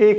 1